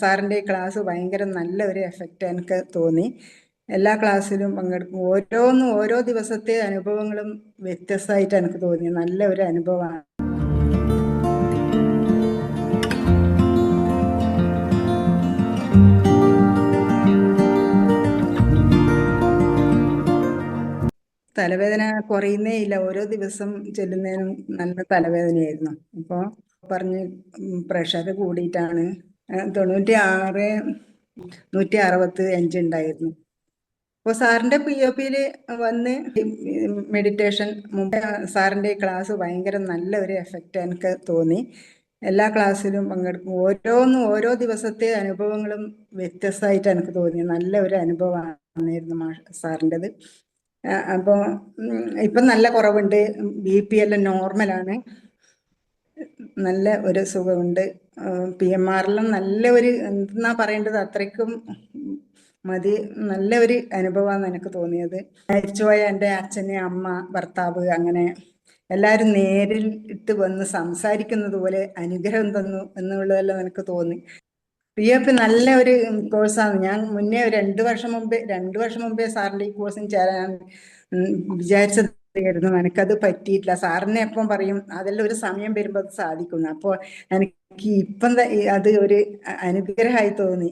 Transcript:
സാറിൻ്റെ ക്ലാസ് ഭയങ്കര നല്ല ഒരു എഫക്റ്റ് എനിക്ക് തോന്നി. എല്ലാ ക്ലാസ്സിലും പങ്കെടുക്കും. ഓരോ ദിവസത്തെ അനുഭവങ്ങളും വ്യത്യസ്തമായിട്ട് എനിക്ക് തോന്നി. നല്ല ഒരു അനുഭവമാണ്. തലവേദന കുറയുന്നേ ഇല്ല. ഓരോ ദിവസം ചെല്ലുന്നതിനും നല്ല തലവേദനയായിരുന്നു. അപ്പോൾ പറഞ്ഞ് പ്രഷർ കൂടിയിട്ടാണ് 96 165 ഉണ്ടായിരുന്നു. അപ്പോൾ സാറിൻ്റെ POP-യിൽ വന്ന് മെഡിറ്റേഷൻ മുമ്പ് സാറിൻ്റെ ക്ലാസ് ഭയങ്കര നല്ല ഒരു എഫക്റ്റ് എനിക്ക് തോന്നി. എല്ലാ ക്ലാസ്സിലും പങ്കെടുക്കും. ഓരോ ദിവസത്തെ അനുഭവങ്ങളും വ്യത്യസ്തമായിട്ട് എനിക്ക് തോന്നി. നല്ല ഒരു അനുഭവമായിരുന്നു സാറിൻ്റെത്. അപ്പോൾ ഇപ്പം നല്ല കുറവുണ്ട്. BP എല്ലാം നോർമലാണ്. നല്ല ഒരു സുഖമുണ്ട്. PMR-ലും നല്ല ഒരു എന്തെന്നാ പറയേണ്ടത്, അത്രയ്ക്കും മതി. നല്ല ഒരു അനുഭവമാണ് എനിക്ക് തോന്നിയത്. മരിച്ചുപോയ എൻ്റെ അച്ഛന്, അമ്മ, ഭർത്താവ്, അങ്ങനെ എല്ലാവരും നേരിട്ട് വന്ന് സംസാരിക്കുന്നത് പോലെ അനുഗ്രഹം തന്നു എന്നുള്ളതെല്ലാം എനിക്ക് തോന്നി. POP നല്ല ഒരു കോഴ്സാണ്. ഞാൻ മുന്നേ 2 വർഷം മുമ്പേ സാറിൻ്റെ ഈ കോഴ്സിന് ചേരാൻ വിചാരിച്ചതായിരുന്നു. എനിക്കത് പറ്റിയിട്ടില്ല. സാറിനെ എപ്പം പറയും അതെല്ലാം ഒരു സമയം വരുമ്പോൾ അത് സാധിക്കുന്നു. അപ്പോൾ എനിക്ക് ഇപ്പം അത് ഒരു അനുഗ്രഹമായി തോന്നി.